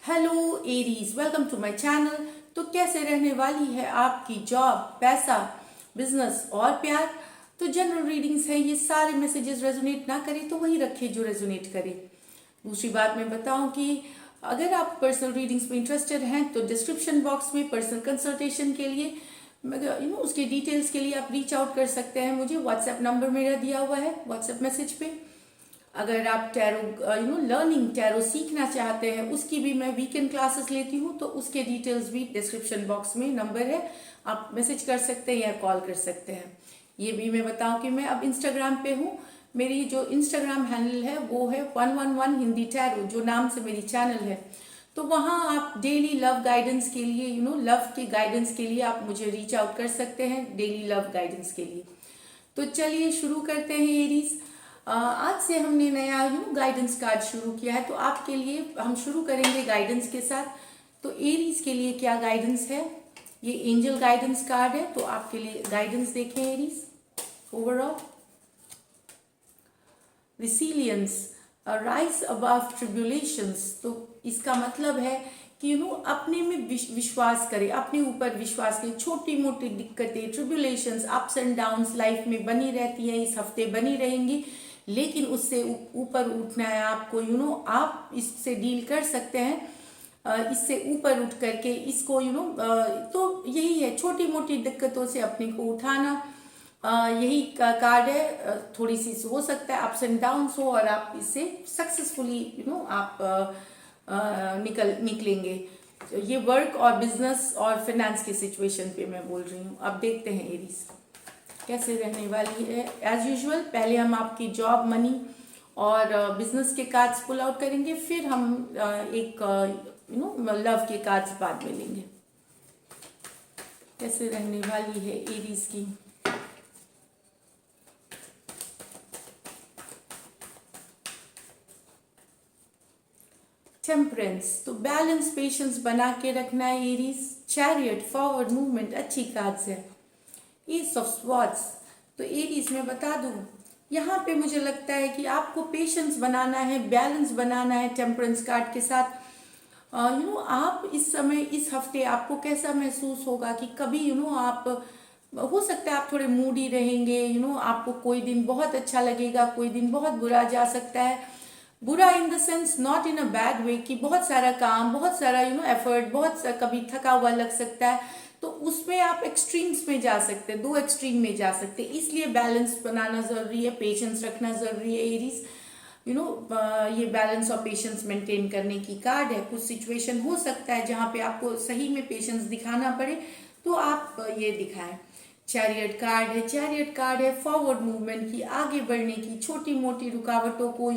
Hello Aries, welcome to my channel. तो कैसे रहने वाली है आपकी जॉब, पैसा, बिजनेस और प्यार। तो जनरल रीडिंग्स है, ये सारे मैसेजेस रेजोनेट ना करें तो वही रखें जो रेजोनेट करे। दूसरी बात मैं बताऊं कि अगर आप पर्सनल रीडिंग्स में इंटरेस्टेड हैं तो डिस्क्रिप्शन बॉक्स में पर्सनल कंसल्टेशन के लिए उसके डिटेल्स के लिए आप रीच आउट कर सकते हैं। मुझे व्हाट्सएप नंबर मेरा दिया हुआ है व्हाट्सएप मैसेज पे। अगर आप टैरो लर्निंग टैरो सीखना चाहते हैं, उसकी भी मैं वीकेंड क्लासेस लेती हूँ, तो उसके डिटेल्स भी डिस्क्रिप्शन बॉक्स में नंबर है, आप मैसेज कर सकते हैं या कॉल कर सकते हैं। ये भी मैं बताऊं कि मैं अब इंस्टाग्राम पे हूँ। मेरी जो इंस्टाग्राम हैंडल है वो है 111 हिंदी टैरो, जो नाम से मेरी चैनल है। तो वहाँ आप डेली लव गाइडेंस के लिए लव के गाइडेंस के लिए आप मुझे रीच आउट कर सकते हैं, डेली लव गाइडेंस के लिए। तो चलिए शुरू करते हैं एरीज। आज से हमने नया गाइडेंस कार्ड शुरू किया है, तो आपके लिए हम शुरू करेंगे गाइडेंस के साथ। तो एरीज के लिए क्या गाइडेंस है, ये एंजल गाइडेंस कार्ड है, तो आपके लिए गाइडेंस देखें Aries. Overall resilience, rise above tribulations. तो इसका मतलब है कि अपने में विश्वास करें, अपने ऊपर विश्वास करें। छोटी मोटी दिक्कतें, tribulations, ups and downs life में बनी रहती हैं, इस हफ्ते बनी रहेंगी, लेकिन उससे ऊपर उठना है आपको। आप इससे डील कर सकते हैं, इससे ऊपर उठ करके इसको तो यही है, छोटी मोटी दिक्कतों से अपने को उठाना। यही कार्ड है। थोड़ी सी हो सकता है अप्स एंड डाउन्स हो, और आप इससे सक्सेसफुली आप निकलेंगे। तो ये वर्क और बिजनेस और फाइनेंस की सिचुएशन पे मैं बोल रही हूँ। अब देखते हैं एरीज कैसे रहने वाली है। एज यूजुअल पहले हम आपकी जॉब, मनी और बिजनेस के कार्ड्स पुल आउट करेंगे, फिर हम एक लव के कार्ड्स बाद में लेंगे। कैसे रहने वाली है एरीज की। टेम्परेंस, तो बैलेंस, पेशेंस बना के रखना है एरीज। चैरियट, फॉरवर्ड मूवमेंट, अच्छी कार्ड्स है। ईस्ट ऑफ स्वॉर्ड्स, तो एरीज में बता दूं, यहाँ पे मुझे लगता है कि आपको पेशेंस बनाना है, बैलेंस बनाना है टेम्परेंस कार्ड के साथ। आप इस समय, इस हफ्ते आपको कैसा महसूस होगा कि कभी आप, हो सकता है आप थोड़े मूडी रहेंगे। आपको कोई दिन बहुत अच्छा लगेगा, कोई दिन बहुत बुरा जा सकता है। बुरा in the sense, not in a bad way, कि बहुत सारा काम, बहुत सारा एफर्ट, कभी थका हुआ लग सकता है, तो उसमें आप एक्सट्रीम्स में जा सकते हैं, दो एक्सट्रीम में जा सकते हैं। इसलिए बैलेंस बनाना जरूरी है, पेशेंस रखना जरूरी है एरीज। ये बैलेंस और पेशेंस मेंटेन करने की कार्ड है। कुछ सिचुएशन हो सकता है जहाँ पे आपको सही में पेशेंस दिखाना पड़े, तो आप ये दिखाएं। चैरियट कार्ड है, चैरियट कार्ड है फॉरवर्ड मूवमेंट की, आगे बढ़ने की, छोटी मोटी रुकावटों को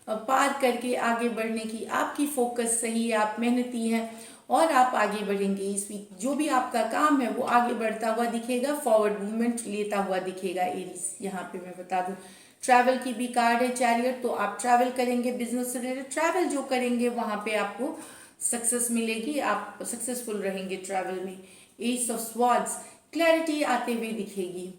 पार करके आगे बढ़ने की। आपकी फोकस सही है, आप मेहनती हैं और आप आगे बढ़ेंगे। इस वीक जो भी आपका काम है वो आगे बढ़ता हुआ दिखेगा, फॉरवर्ड मूवमेंट लेता हुआ दिखेगा एरीज। यहाँ पे मैं बता दूं, ट्रैवल की भी कार्ड है चैरियट, तो आप ट्रैवल करेंगे, बिजनेस से रिलेटेड ट्रैवल जो करेंगे वहां पे आपको सक्सेस मिलेगी, आप सक्सेसफुल रहेंगे ट्रैवल में। एस ऑफ स्वॉर्ड्स, क्लैरिटी आते हुए दिखेगी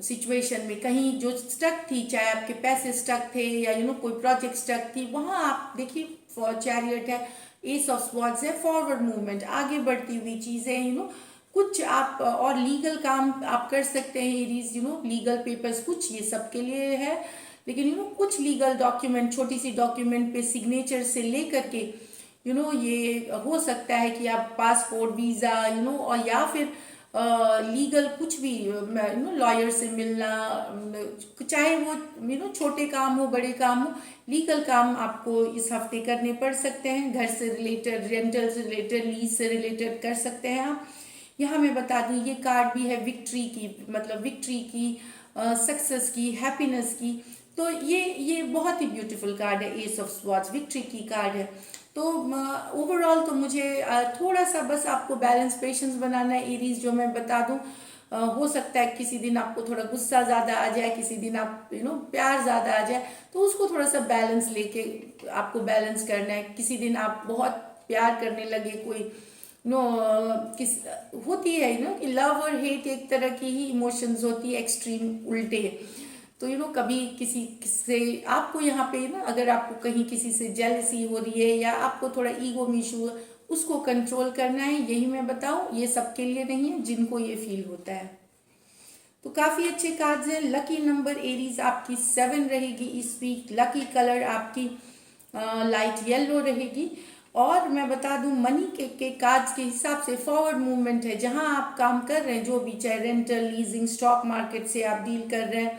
सिचुएशन में। कहीं जो स्टक थी, चाहे आपके पैसे स्टक थे या कोई प्रोजेक्ट स्टक थी, वहां आप देखिए चैरियट है, एस ऑफ स्वॉर्ड्स है, फॉरवर्ड मूवमेंट, आगे बढ़ती हुई चीजें। कुछ आप और लीगल काम आप कर सकते हैं एरीज, लीगल पेपर्स, कुछ ये सबके लिए है, लेकिन कुछ लीगल डॉक्यूमेंट, छोटी सी डॉक्यूमेंट पे सिग्नेचर से लेकर के ये हो सकता है कि आप पासपोर्ट, वीजा, और या फिर लीगल कुछ भी, लॉयर से मिलना, चाहे वो छोटे काम हो, बड़े काम हो, लीगल काम आपको इस हफ्ते करने पड़ सकते हैं। घर से रिलेटेड, रेंटल से रिलेटेड, लीज से रिलेटेड कर सकते हैं आप। यहाँ मैं बता दूं, ये कार्ड भी है विक्ट्री की, मतलब विक्ट्री की, सक्सेस की, हैप्पीनेस की। तो ये बहुत ही ब्यूटीफुल कार्ड है, एस ऑफ स्वॉर्ड्स विक्ट्री की कार्ड है। तो ओवरऑल तो मुझे थोड़ा सा बस आपको बैलेंस, पेशेंस बनाना है एरीज, जो मैं बता दूं। हो सकता है किसी दिन आपको थोड़ा गुस्सा ज्यादा आ जाए, किसी दिन आप प्यार ज्यादा आ जाए, तो उसको थोड़ा सा बैलेंस लेके आपको बैलेंस करना है। किसी दिन आप बहुत प्यार करने लगे, कोई किस होती है कि लव और हेट एक तरह की ही इमोशंस होती है, एक्सट्रीम उल्टे। तो कभी किसी से आपको यहाँ पे ना, अगर आपको कहीं किसी से जेलसी हो रही है या आपको थोड़ा ईगो में इशू है, उसको कंट्रोल करना है। यही मैं बताऊं, ये सबके लिए नहीं है जिनको ये फील होता है। तो काफ़ी अच्छे कार्ड्स हैं। लकी नंबर एरीज आपकी 7 रहेगी इस वीक। लकी कलर आपकी लाइट येलो रहेगी। और मैं बता दूं, मनी के कार्ड्स के हिसाब से फॉरवर्ड मूवमेंट है। जहां आप काम कर रहे हैं, जो भी, चाहे रेंटल, लीजिंग, स्टॉक मार्केट से आप डील कर रहे हैं,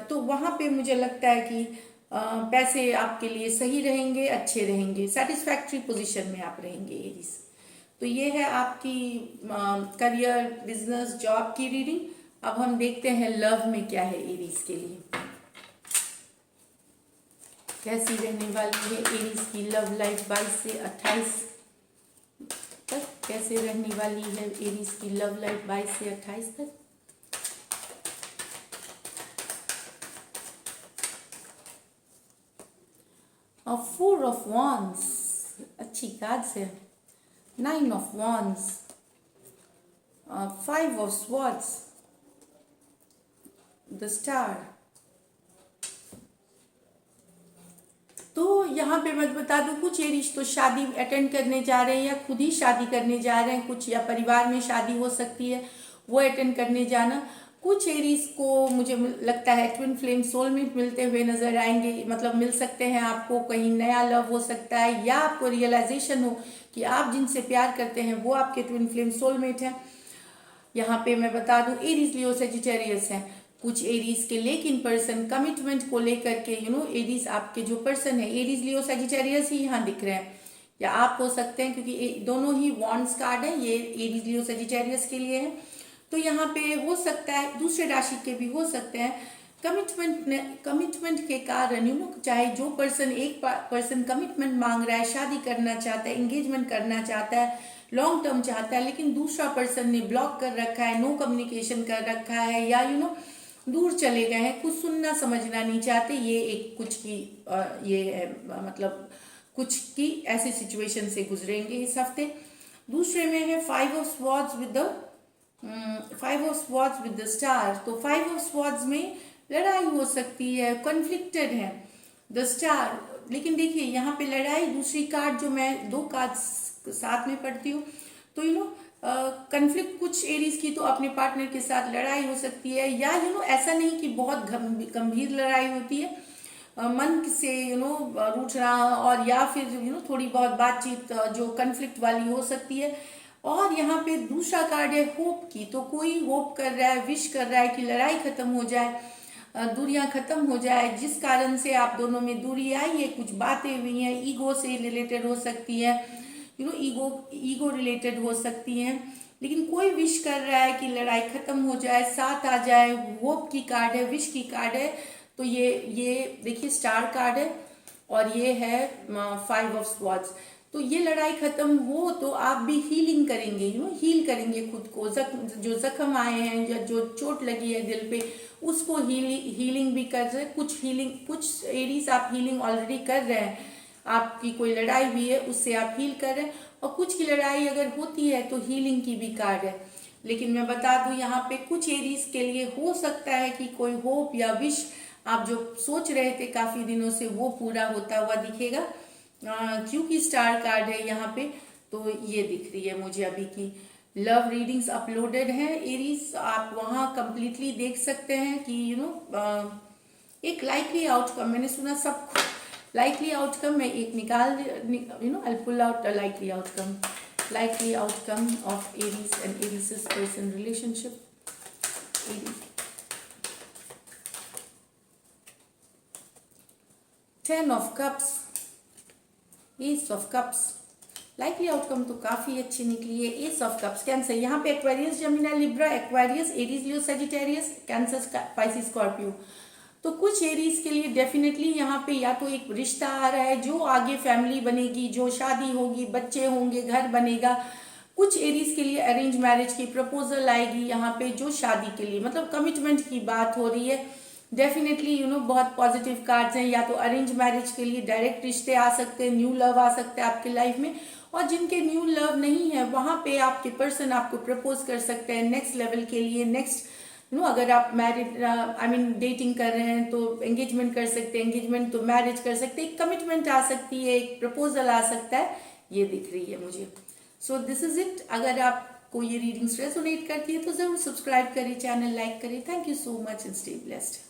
तो वहां पे मुझे लगता है कि पैसे आपके लिए सही रहेंगे, अच्छे रहेंगे, सेटिस्फैक्ट्री पोजीशन में आप रहेंगे एरीज। तो ये है आपकी करियर, बिजनेस, जॉब की रीडिंग। अब हम देखते हैं लव में क्या है एरीज के लिए। कैसी रहने वाली है एरीज की लव लाइफ 22 से 28 तक। कैसे रहने वाली है एरीज की लव लाइफ 22 से 28 तक। फोर ऑफ वॉन्ड्स अच्छी कार्ड्स है। 9 of wands, 5 of swords, the star. तो यहाँ पे मैं बता दूं, कुछ एरीज तो शादी अटेंड करने जा रहे हैं या खुद ही शादी करने जा रहे हैं, कुछ या परिवार में शादी हो सकती है वो अटेंड करने जाना। कुछ एरीज को मुझे लगता है ट्विन फ्लेम सोलमेट मिलते हुए नजर आएंगे, मतलब मिल सकते हैं आपको। कहीं नया लव हो सकता है या आपको रियलाइजेशन हो कि आप जिनसे प्यार करते हैं वो आपके ट्विन फ्लेम सोलमेट हैं। यहाँ पे मैं बता दूं, एरीज, लियो, सेजिटेरियस हैं कुछ एरीज के, लेकिन पर्सन कमिटमेंट को लेकर के एरीज आपके जो पर्सन है, एरीज, लियो, सेजिटेरियस ही यहाँ दिख रहे हैं, या आप हो सकते हैं, क्योंकि दोनों ही वॉन्ड्स कार्ड है, ये एरीज, लियो, सेजिटेरियस के लिए है। तो यहाँ पे हो सकता है दूसरे राशि के भी हो सकते हैं। कमिटमेंट के कारण चाहे जो पर्सन, एक पर्सन कमिटमेंट मांग रहा है, शादी करना चाहता है, एंगेजमेंट करना चाहता है, लॉन्ग टर्म चाहता है, लेकिन दूसरा पर्सन ने ब्लॉक कर रखा है, नो कम्युनिकेशन कर रखा है, या दूर चले गए हैं, कुछ सुनना समझना नहीं चाहते। ये एक कुछ की ये है, मतलब कुछ की ऐसी सिचुएशन से गुजरेंगे इस हफ्ते। दूसरे में है 5 of swords with the star. तो 5 ऑफ स्वॉर्ड्स में लड़ाई हो सकती है, कॉन्फ्लिक्टेड है द स्टार। लेकिन देखिए यहाँ पे लड़ाई, दूसरी कार्ड जो मैं 2 कार्ड साथ में पढ़ती हूँ, तो कन्फ्लिक्ट कुछ एरीज की तो अपने पार्टनर के साथ लड़ाई हो सकती है, या ऐसा नहीं कि बहुत गंभीर लड़ाई होती है, मन से रूठना, और या फिर थोड़ी बहुत बातचीत जो कन्फ्लिक्ट वाली हो सकती है। और यहाँ पे दूसरा कार्ड है होप की। तो कोई होप कर रहा है, विश कर रहा है कि लड़ाई खत्म हो जाए, दूरियां खत्म हो जाए, जिस कारण से आप दोनों में दूरी आई है, कुछ बातें हुई हैं, ईगो से रिलेटेड हो सकती है, ईगो रिलेटेड हो सकती हैं, लेकिन कोई विश कर रहा है कि लड़ाई खत्म हो जाए, साथ आ जाए। होप की कार्ड है, विश की कार्ड है। तो ये देखिए स्टार कार्ड है, और ये है 5 ऑफ स्वॉर्ड्स। तो ये लड़ाई खत्म हो तो आप भी हीलिंग करेंगे, हील करेंगे खुद को। जो जख्म आए हैं या जो चोट लगी है दिल पे, उसको हीलिंग भी कर रहे हैं। कुछ एरीज आप हीलिंग ऑलरेडी कर रहे हैं, आपकी कोई लड़ाई हुई है उससे आप हील कर रहे हैं, और कुछ की लड़ाई अगर होती है तो हीलिंग की भी कार्ड है। लेकिन मैं बता दूं, यहाँ पे कुछ एरीज के लिए हो सकता है कि कोई होप या विश आप जो सोच रहे थे काफी दिनों से, वो पूरा होता हुआ दिखेगा, क्योंकि स्टार कार्ड है यहाँ पे। तो ये दिख रही है मुझे अभी की लव रीडिंग्स अपलोडेड है एरीज, आप वहाँ कंप्लीटली देख सकते हैं कि एक लाइकली आउटकम, मैंने सुना सब लाइकली आउटकम में एक निकाल, I pull out a likely outcome of Aries and Aries person relationship. Aries 10 of cups, ace of cups, likely outcome तो काफी अच्छी निकली है। एस ऑफ कप्स, कैंसर, यहाँ पे एक्वेरियस, जमिनी, लिब्रा, एक्वेरियस, एरीज, लियो, सेजिटेरियस, कैंसर, स्पाइसी, स्कॉर्पियो। तो कुछ एरीज के लिए डेफिनेटली यहाँ पे या तो एक रिश्ता आ रहा है जो आगे फैमिली बनेगी, जो शादी होगी, बच्चे होंगे, घर बनेगा। कुछ एरीज के लिए अरेंज मैरिज की प्रपोजल आएगी यहाँ पे, जो शादी के लिए, मतलब कमिटमेंट की बात हो रही है। डेफिनेटली बहुत पॉजिटिव कार्ड्स हैं। या तो अरेंज मैरिज के लिए डायरेक्ट रिश्ते आ सकते हैं, न्यू लव आ सकते हैं आपके लाइफ में, और जिनके न्यू लव नहीं है वहां पे आपके पर्सन आपको प्रपोज कर सकते हैं नेक्स्ट लेवल के लिए, नेक्स्ट अगर आप मैरिड आई मीन डेटिंग कर रहे हैं तो एंगेजमेंट कर सकते हैं, एंगेजमेंट तो मैरिज कर सकते हैं, एक कमिटमेंट आ सकती है, एक प्रपोजल आ सकता है, ये दिख रही है मुझे। So this is it. अगर आपको ये रीडिंग्स रेजोनेट करती है तो जरूर सब्सक्राइब करिए, चैनल लाइक करिए। Thank you so much and stay blessed.